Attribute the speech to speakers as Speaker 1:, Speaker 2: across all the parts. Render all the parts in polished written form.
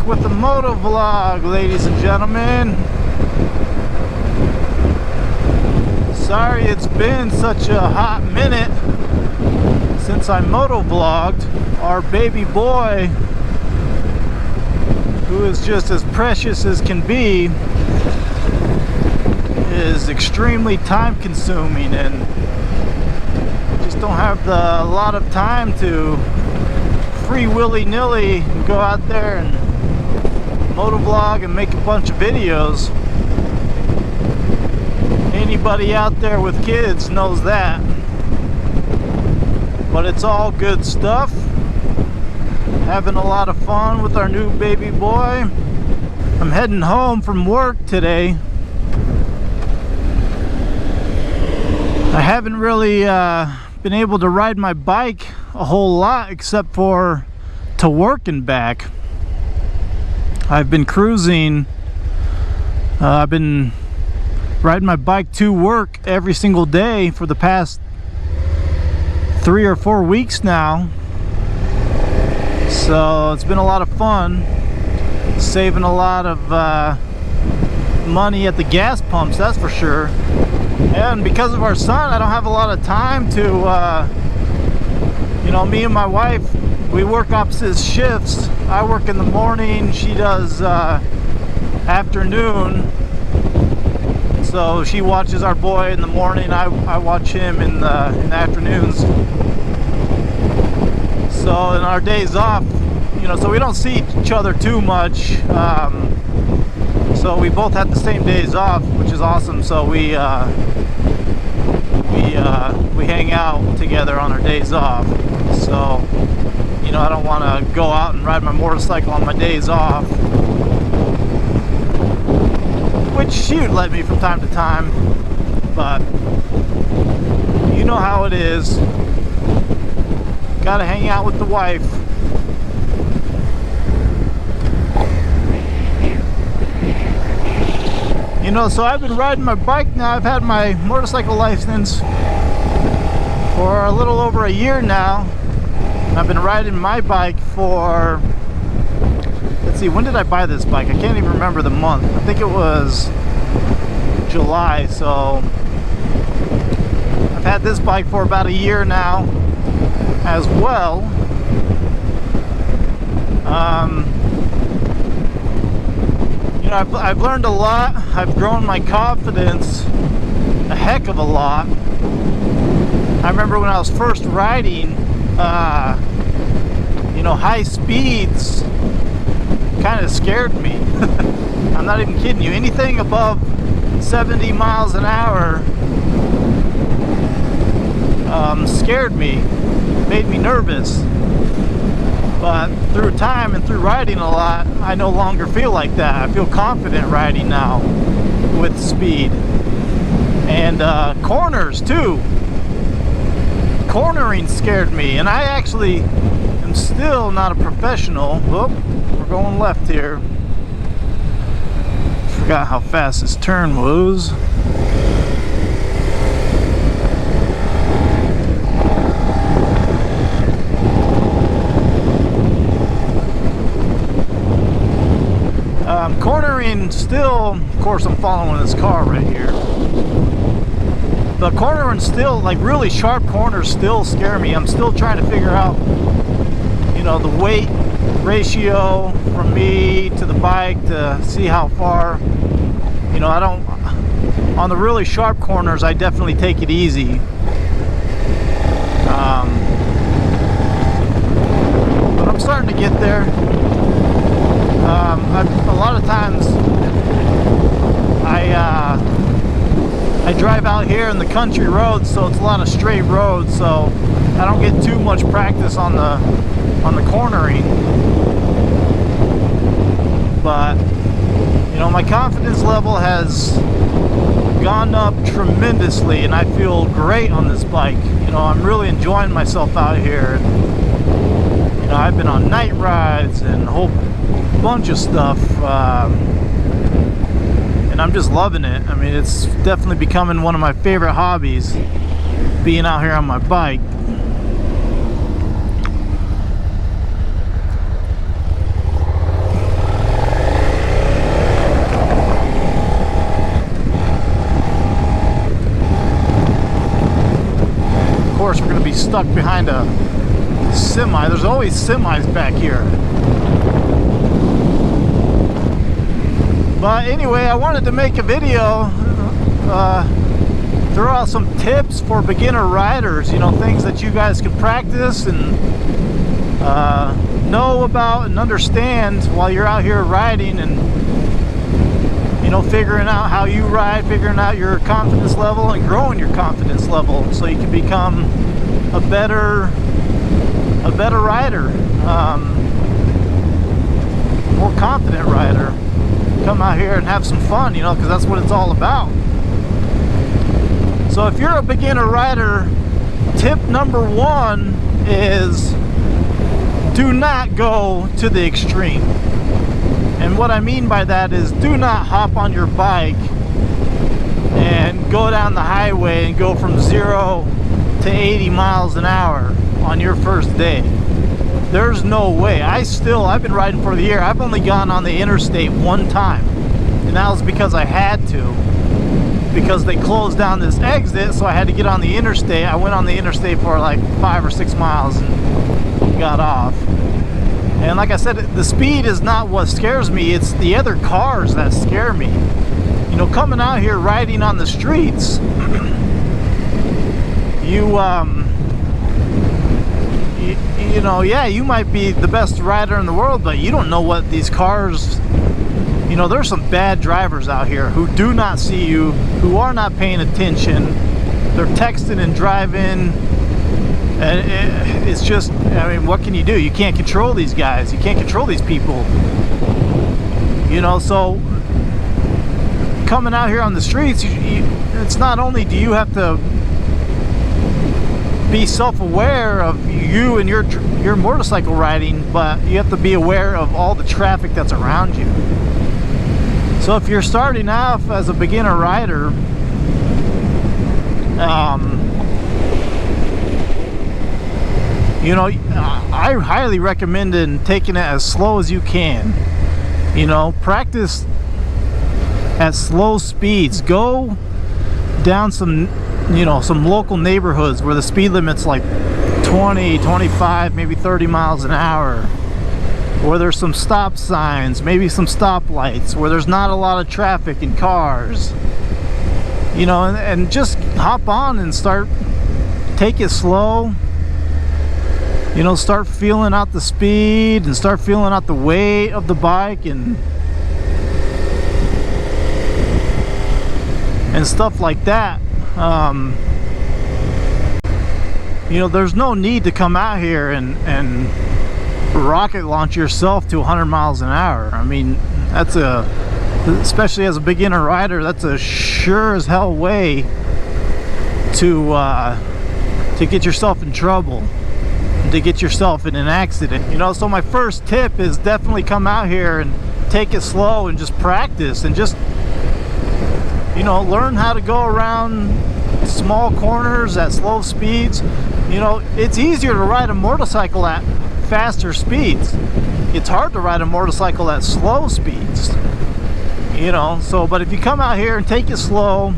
Speaker 1: back with the Motovlog, ladies and gentlemen. Sorry it's been such a hot minute since I motovlogged. Our baby boy, who is just as precious as can be, is extremely time consuming, and just don't have a lot of time to free willy-nilly go out there and motovlog and make a bunch of videos. Anybody out there with kids knows that. But it's all good stuff. Having a lot of fun with our new baby boy. I'm heading home from work today. I haven't really been able to ride my bike a whole lot except for to work and back. I've been cruising. I've been riding my bike to work every single day for the past 3 or 4 weeks now. So it's been a lot of fun, saving a lot of money at the gas pumps, that's for sure. And because of our son, I don't have a lot of time to you know, me and my wife, we work opposite shifts. I work in the morning, she does afternoon. So she watches our boy in the morning, I watch him in the afternoons. So in our days off, you know, so we don't see each other too much. So we both have the same days off, which is awesome. So we hang out together on our days off. So, you know, I don't want to go out and ride my motorcycle on my days off, which she would let me from time to time, but you know how it is. Gotta hang out with the wife. You know, so I've been riding my bike now. I've had my motorcycle license for a little over a year now. I've been riding my bike for, let's see, when did I buy this bike? I can't even remember the month. I think it was July. So I've had this bike for about a year now as well. You know, I've learned a lot. I've grown my confidence a heck of a lot. I remember when I was first riding, you know, high speeds kind of scared me. I'm not even kidding you. Anything above 70 miles an hour scared me, made me nervous. But through time and through riding a lot, I no longer feel like that. I feel confident riding now with speed. And corners too. Cornering scared me, and I actually am still not a professional. Whoop, we're going left here. Forgot how fast this turn was. Cornering still, of course I'm following this car right here. The cornering still, like really sharp corners still scare me. I'm still trying to figure out, you know, the weight ratio from me to the bike to see how far, you know, I don't, on the really sharp corners I definitely take it easy. But I'm starting to get there. A lot of times I drive out here in the country roads, so it's a lot of straight roads, so I don't get too much practice on the cornering. But you know, my confidence level has gone up tremendously, and I feel great on this bike. You know, I'm really enjoying myself out here. You know, I've been on night rides and a whole bunch of stuff, and I'm just loving it. I mean, it's definitely becoming one of my favorite hobbies, being out here on my bike. be stuck behind a semi. There's always semis back here. But anyway, I wanted to make a video, throw out some tips for beginner riders, you know, things that you guys can practice and know about and understand while you're out here riding, and you know, figuring out how you ride, figuring out your confidence level and growing your confidence level so you can become a better rider, more confident rider. Come out here and have some fun, you know, because that's what it's all about. So if you're a beginner rider, tip number one is do not go to the extreme. And what I mean by that is do not hop on your bike and go down the highway and go from 0 to 80 miles an hour on your first day. There's no way. I've been riding for the year. I've only gone on the interstate one time, and that was because I had to, because they closed down this exit, so I had to get on the interstate. I went on the interstate for like 5 or 6 miles and got off. And like I said, the speed is not what scares me, it's the other cars that scare me. You know, coming out here riding on the streets, you know, yeah, you might be the best rider in the world, but you don't know what these cars, you know, there's some bad drivers out here who do not see you, who are not paying attention. They're texting and driving, and it's just, I mean, what can you do? You can't control these guys. You can't control these people. You know, so coming out here on the streets, it's not only do you have to be self-aware of you and your motorcycle riding, but you have to be aware of all the traffic that's around you. So if you're starting off as a beginner rider, you know, I highly recommend taking it as slow as you can. You know, practice at slow speeds. Go down some, you know, some local neighborhoods where the speed limit's like 20, 25, maybe 30 miles an hour, where there's some stop signs, maybe some stoplights, where there's not a lot of traffic and cars, you know, and just hop on and take it slow, you know, start feeling out the speed and start feeling out the weight of the bike and stuff like that. You know, there's no need to come out here and rocket launch yourself to 100 miles an hour. I mean, that's especially as a beginner rider, that's a sure as hell way to get yourself in trouble, to get yourself in an accident. You know, so my first tip is definitely come out here and take it slow and just practice and just, you know, learn how to go around small corners at slow speeds. You know, it's easier to ride a motorcycle at faster speeds. It's hard to ride a motorcycle at slow speeds, you know. So, but if you come out here and take it slow,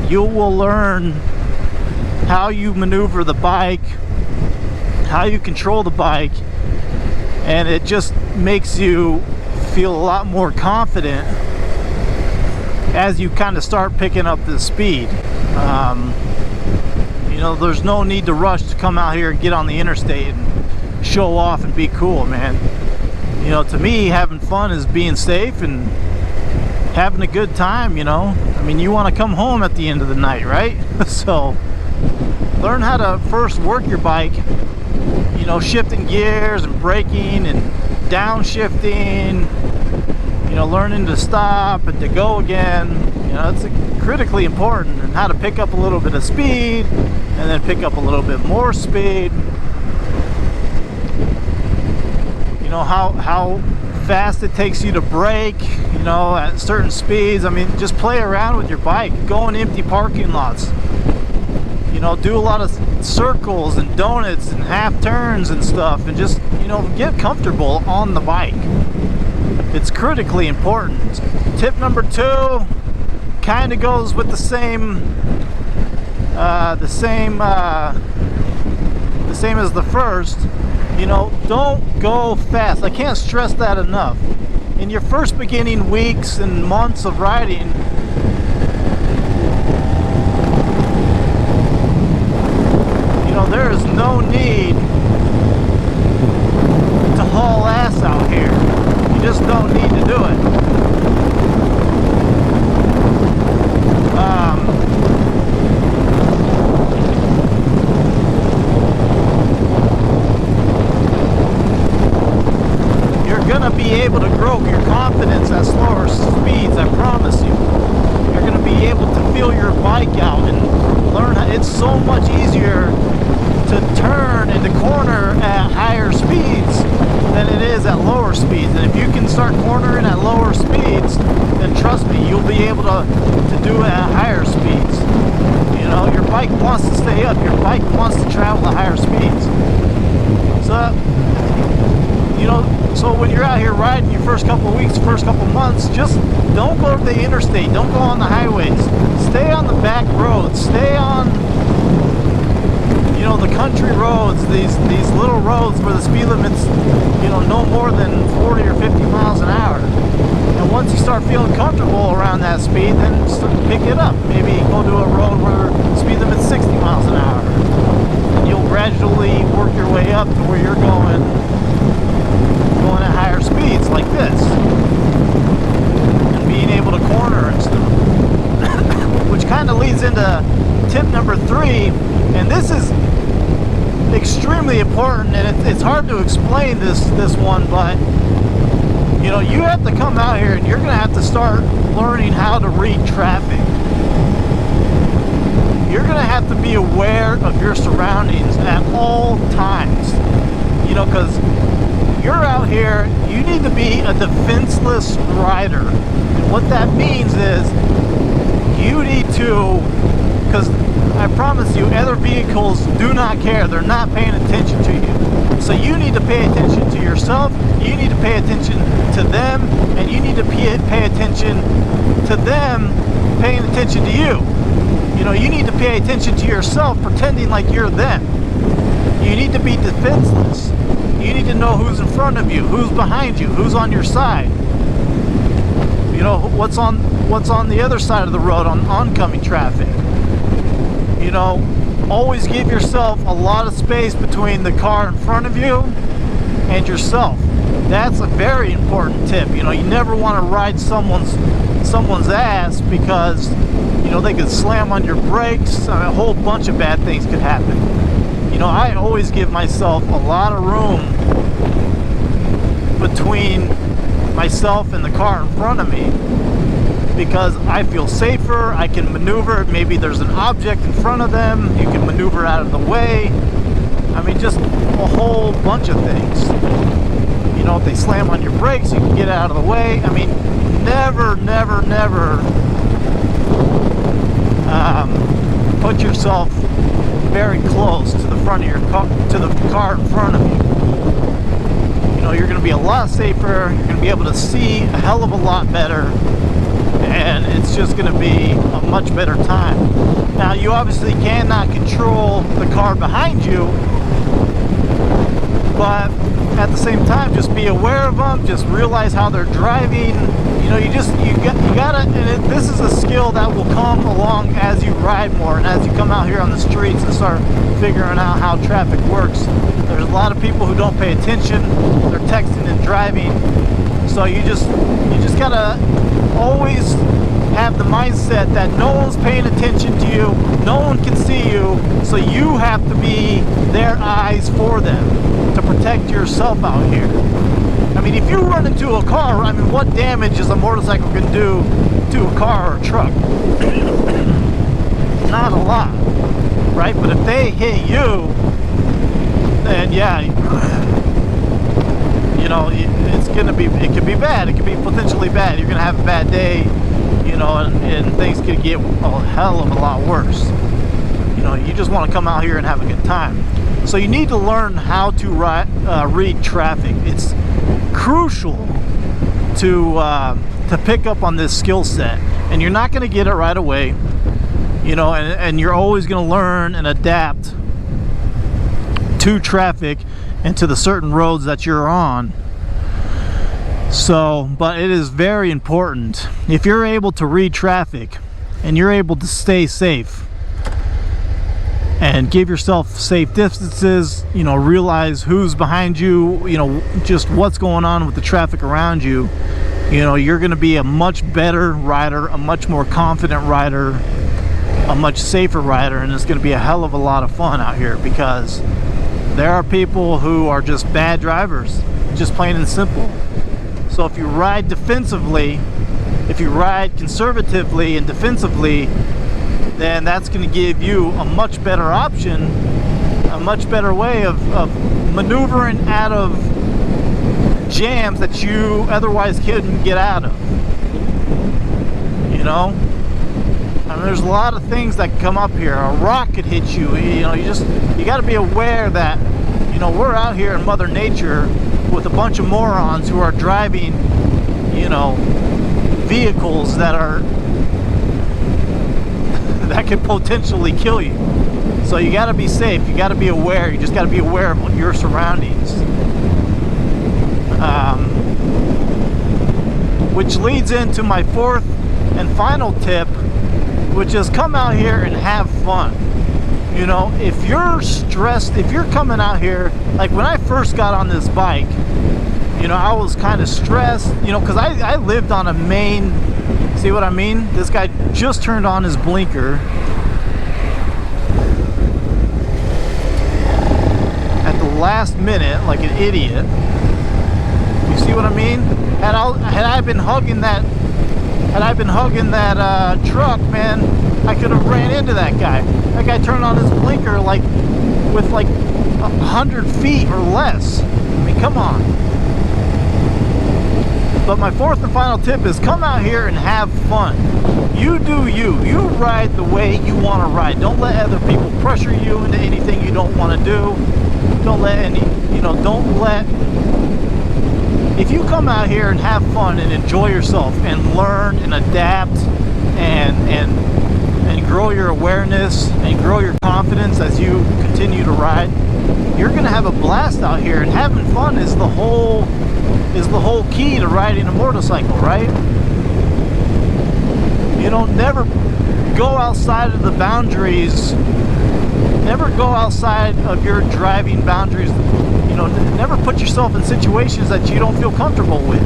Speaker 1: you will learn how you maneuver the bike, how you control the bike, and it just makes you feel a lot more confident as you kind of start picking up the speed. You know, there's no need to rush to come out here and get on the interstate and show off and be cool, man. You know, to me, having fun is being safe and having a good time, you know. I mean, you want to come home at the end of the night, right? So learn how to first work your bike, you know, shifting gears and braking and downshifting, you know, learning to stop and to go again. You know, it's critically important, and how to pick up a little bit of speed and then pick up a little bit more speed. You know, how fast it takes you to brake, you know, at certain speeds. I mean, just play around with your bike. Go in empty parking lots. You know, do a lot of circles and donuts and half turns and stuff, and just, you know, get comfortable on the bike. It's critically important. Tip number 2 kind of goes with the same same as the first, you know, don't go fast. I can't stress that enough. In your first beginning weeks and months of riding, you know, there is no need to haul ass out here. You just don't need to do it. Be able to grow your confidence at slower speeds, I promise you. You're going to be able to feel your bike out and learn how, it's so much easier to turn and to corner at higher speeds than it is at lower speeds. And if you can start cornering at lower speeds, then trust me, you'll be able to do it at higher speeds. You know, your bike wants to stay up, your bike wants to travel at higher speeds. So, you know, so when you're out here riding your first couple of weeks, first couple of months, just don't go to the interstate, don't go on the highways. Stay on the back roads, stay on, you know, the country roads, these little roads where the speed limit's, you know, no more than 40 or 50 miles an hour. And once you start feeling comfortable around that speed, then pick it up. Maybe go to a road where the speed limit's 60 miles an hour. And you'll gradually work your way up to where you're going at higher speeds like this, and being able to corner and stuff. Which kind of leads into tip number 3, and this is extremely important, and it's hard to explain this one, but you know, you have to come out here and you're going to have to start learning how to read traffic. You're going to have to be aware of your surroundings at all times, you know, because you're out here, you need to be a defenseless rider. And what that means is you need to, because I promise you, other vehicles do not care. They're not paying attention to you. So you need to pay attention to yourself, you need to pay attention to them, and you need to pay attention to them paying attention to you. You know, you need to pay attention to yourself pretending like you're them. You need to be defenseless. You need to know who's in front of you, who's behind you, who's on your side. You know, what's on the other side of the road on oncoming traffic. You know, always give yourself a lot of space between the car in front of you and yourself. That's a very important tip. You know, you never want to ride someone's ass because, you know, they could slam on your brakes. I mean, a whole bunch of bad things could happen. You know, I always give myself a lot of room between myself and the car in front of me because I feel safer. I can maneuver. Maybe there's an object in front of them. You can maneuver out of the way. I mean, just a whole bunch of things. You know, if they slam on your brakes, you can get out of the way. I mean, never put yourself very close to the front of your car, to the car in front of you. You know, you're going to be a lot safer. You're going to be able to see a hell of a lot better, and it's just going to be a much better time. Now, you obviously cannot control the car behind you, but at the same time, just be aware of them. Just realize how they're driving. You know, you gotta, and this is a skill that will come along as you ride more and as you come out here on the streets and start figuring out how traffic works. There's a lot of people who don't pay attention. They're texting and driving. So you just gotta always have the mindset that no one's paying attention to you, no one can see you, so you have to be their eyes for them to protect yourself out here. I mean, if you run into a car, I mean, what damage is a motorcycle can do to a car or a truck? Not a lot, right? But if they hit you, then yeah, you know, it's gonna be, it could be bad. It could be potentially bad. You're gonna have a bad day, you know, and things could get a hell of a lot worse. You know, you just want to come out here and have a good time. So you need to learn how to read traffic. It's crucial to pick up on this skill set, and you're not going to get it right away, you know, and you're always going to learn and adapt to traffic and to the certain roads that you're on. So, but it is very important. If you're able to read traffic and you're able to stay safe and give yourself safe distances, you know, realize who's behind you, you know, just what's going on with the traffic around you, you know, you're going to be a much better rider, a much more confident rider, a much safer rider, and it's going to be a hell of a lot of fun out here, because there are people who are just bad drivers, just plain and simple. So if you ride defensively, if you ride conservatively and defensively, then that's going to give you a much better option, a much better way of maneuvering out of jams that you otherwise couldn't get out of. You know, I mean, there's a lot of things that come up here. A rock could hit you. You know, you got to be aware that, you know, we're out here in Mother Nature with a bunch of morons who are driving, you know, vehicles that could potentially kill you. So you got to be safe. You got to be aware. You just got to be aware of your surroundings. Which leads into my fourth and final tip, which is come out here and have fun. You know, if you're stressed, if you're coming out here, like when I first got on this bike, you know, I was kind of stressed, you know, because I lived on a main, see what I mean? This guy just turned on his blinker at the last minute, like an idiot. You see what I mean? Had I been hugging that truck, man, I could have ran into that guy. That guy turned on his blinker like with like 100 feet or less. I mean, come on. But my fourth and final tip is come out here and have fun. You do you. You ride the way you want to ride. Don't let other people pressure you into anything you don't want to do. Don't let any, you know, don't let, if you come out here and have fun and enjoy yourself and learn and adapt and grow your awareness and grow your confidence as you continue to ride, you're gonna have a blast out here. And having fun is the whole key to riding a motorcycle, right? You know, never go outside of the boundaries. Never go outside of your driving boundaries. You know, never put yourself in situations that you don't feel comfortable with,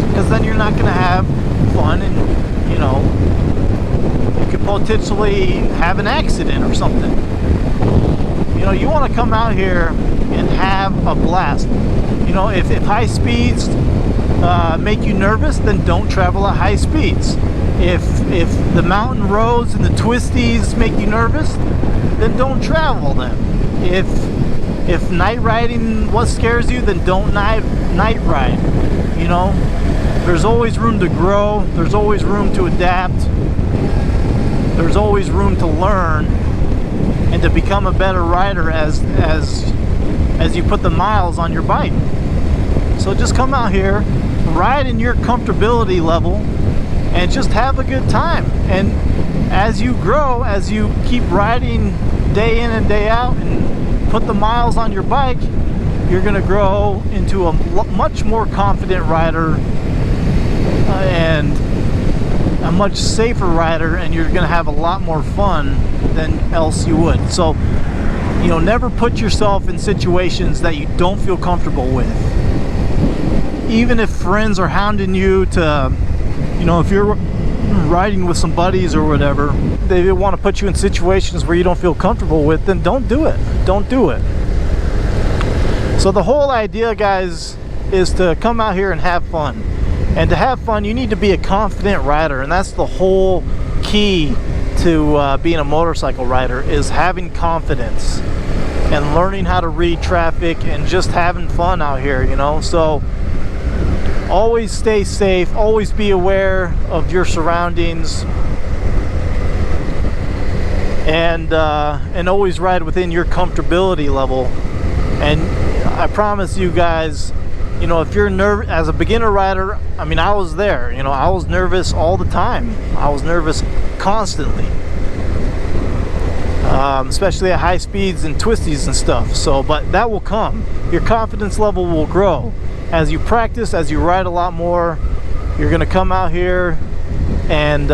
Speaker 1: because then you're not going to have fun, and you know, you could potentially have an accident or something. You know, you want to come out here and have a blast. You know, if high speeds make you nervous, then don't travel at high speeds. If the mountain roads and the twisties make you nervous, then don't travel them. If night riding what scares you, then don't night ride. You know, there's always room to grow. There's always room to adapt. There's always room to learn and to become a better rider as you put the miles on your bike. So just come out here, ride in your comfortability level, and just have a good time. And as you grow, as you keep riding day in and day out and put the miles on your bike, you're going to grow into a much more confident rider and a much safer rider, and you're going to have a lot more fun than else you would. So, you know, never put yourself in situations that you don't feel comfortable with. Even if friends are hounding you to, you know, if you're riding with some buddies or whatever, they want to put you in situations where you don't feel comfortable with, then don't do it. Don't do it. So the whole idea, guys, is to come out here and have fun. And to have fun, you need to be a confident rider, and that's the whole key to being a motorcycle rider, is having confidence and learning how to read traffic and just having fun out here, you know. So always stay safe, always be aware of your surroundings, and always ride within your comfortability level. And I promise you guys, you know, if you're nervous as a beginner rider, I mean, I was there, you know, I was nervous all the time. I was nervous constantly. especially at high speeds and twisties and stuff. So, but that will come. Your confidence level will grow as you practice, as you ride a lot more. You're gonna come out here and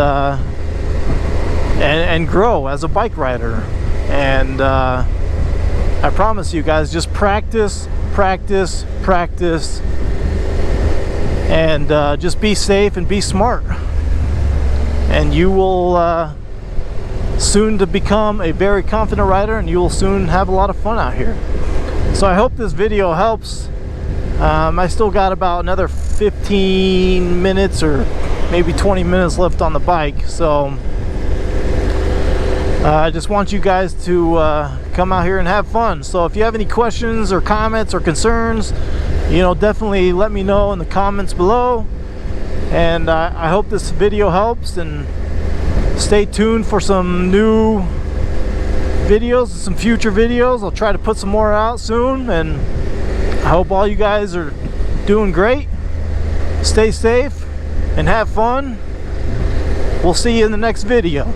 Speaker 1: grow as a bike rider. And I promise you guys, just practice, practice, practice, and just be safe and be smart, and you will soon to become a very confident rider, and you will soon have a lot of fun out here. So I hope this video helps. I still got about another 15 minutes or maybe 20 minutes left on the bike, so I just want you guys to come out here and have fun. So if you have any questions or comments or concerns, you know, definitely let me know in the comments below. And I hope this video helps, and stay tuned for some new videos, some future videos. I'll try to put some more out soon, and I hope all you guys are doing great. Stay safe and have fun. We'll see you in the next video.